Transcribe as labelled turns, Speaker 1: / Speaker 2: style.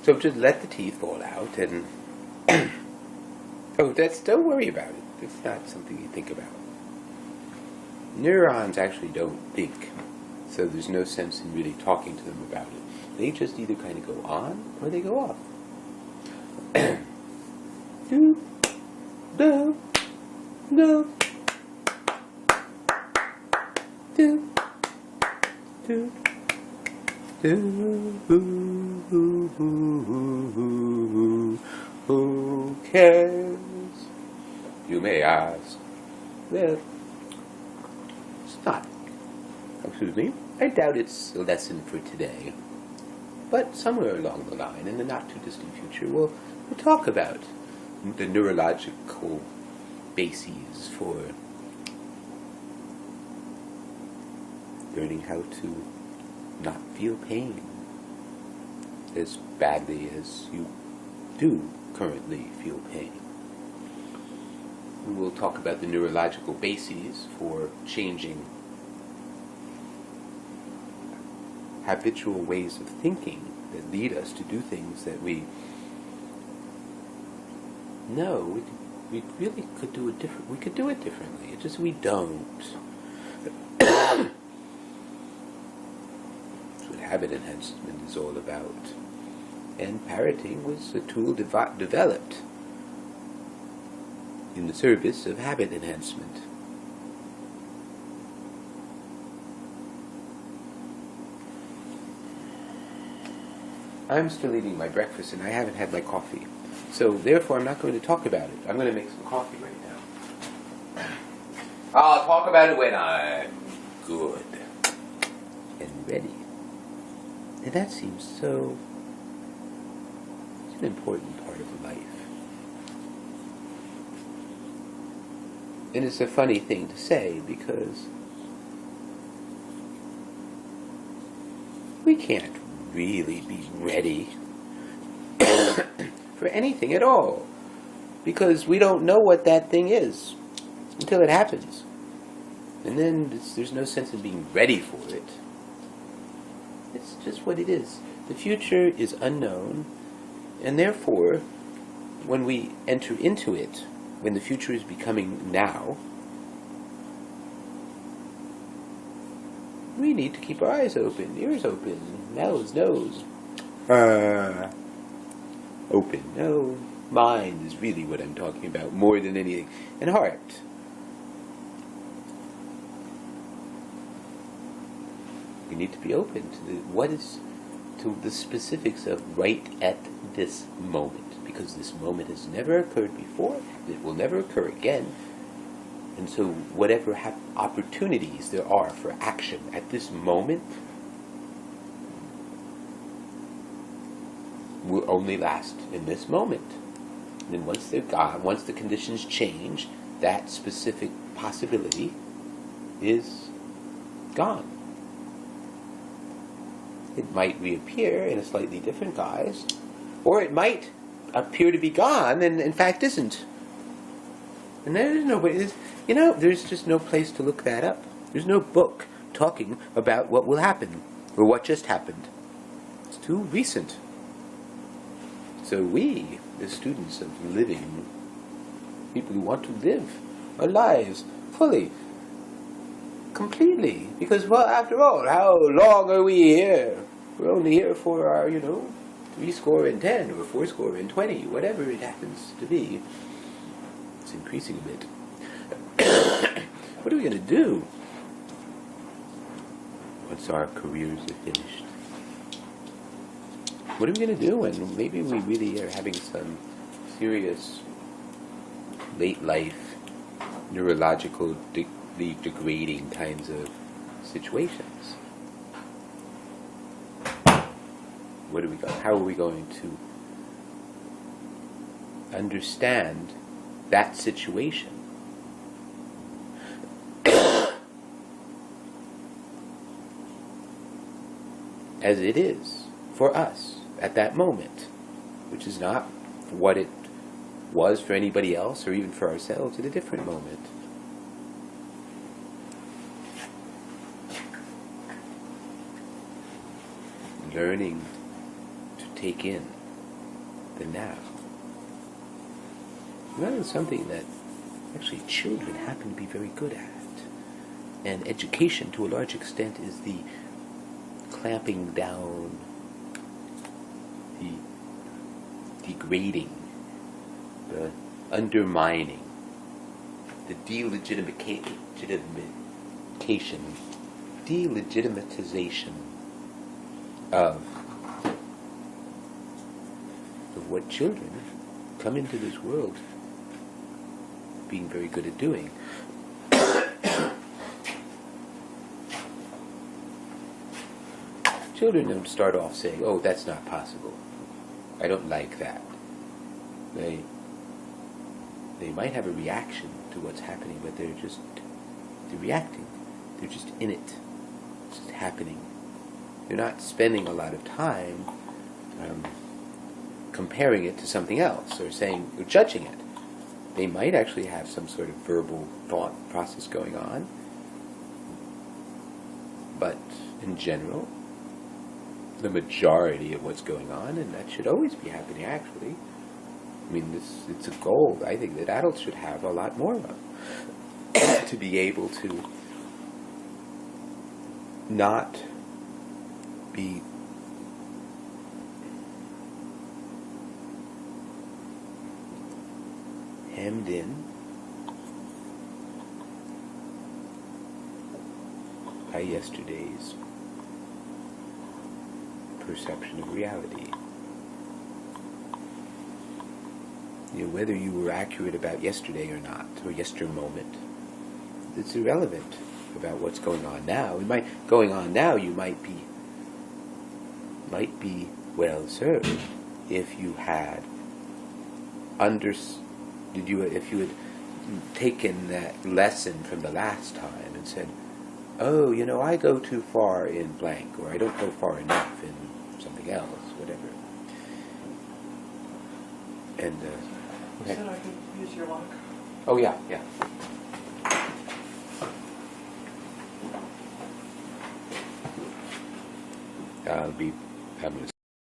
Speaker 1: So just let the teeth fall out and don't worry about it. It's not something you think about. Neurons actually don't think, so there's no sense in really talking to them about it. They just either kind of go on or they go off. Do, do, do, do, do, do. Who cares? You may ask. Well, it's not. Excuse me. I doubt it's a lesson for today. But somewhere along the line, in the not-too-distant future, we'll talk about the neurological bases for learning how to not feel pain as badly as you do currently feel pain. We'll talk about the neurological bases for changing habitual ways of thinking that lead us to do things that we know we really could do it different. We could do it differently. It's just we don't. That's what habit enhancement is all about. And parroting was a tool developed in the service of habit enhancement. I'm still eating my breakfast and I haven't had my coffee. So therefore I'm not going to talk about it. I'm going to make some coffee right now. I'll talk about it when I'm good and ready. And that seems so... it's an important part of life. And it's a funny thing to say because we can't really be ready for anything at all because we don't know what that thing is until it happens. And then there's no sense in being ready for it. It's just what it is. The future is unknown, and therefore, when we enter into it, when the future is becoming now, we need to keep our eyes open, ears open, nose open. No, mind is really what I'm talking about more than anything, and heart. We need to be open to the specifics of right at this moment, because this moment has never occurred before, it will never occur again, and so whatever opportunities there are for action at this moment will only last in this moment. And then once they're gone, once the conditions change, that specific possibility is gone. It might reappear in a slightly different guise, or it might appear to be gone and in fact isn't. And there's no way, there's just no place to look that up. There's no book talking about what will happen or what just happened. It's too recent. So we, the students of living, people who want to live our lives fully, completely, because, well, after all, how long are we here? We're only here for our, 70 or 40, whatever it happens to be. It's increasing a bit. What are we going to do once our careers are finished? What are we going to do when maybe we really are having some serious late life, neurological degrading kinds of situations? How are we going to understand that situation? As it is for us at that moment, which is not what it was for anybody else or even for ourselves at a different moment. Learning to take in the now. And that is something that actually children happen to be very good at. And education, to a large extent, is the clamping down, the degrading, the undermining, the delegitimatization of what children come into this world being very good at doing. Children don't start off saying, "Oh, that's not possible. I don't like that." They might have a reaction to what's happening, but they're reacting. They're just in it. It's just happening. They're not spending a lot of time comparing it to something else or saying or judging it. They might actually have some sort of verbal thought process going on, but in general, the majority of what's going on, and that should always be happening actually. I mean, it's a goal I think that adults should have a lot more of, to be able to not be hemmed in by yesterday's perception of reality. You know, whether you were accurate about yesterday or not, or yester moment, it's irrelevant about what's going on now. You might be well served if you had if you had taken that lesson from the last time and said, "Oh, you know, I go too far in blank, or I don't go far enough in something else," whatever. And
Speaker 2: You said I could use your lock?
Speaker 1: oh yeah. I'm going to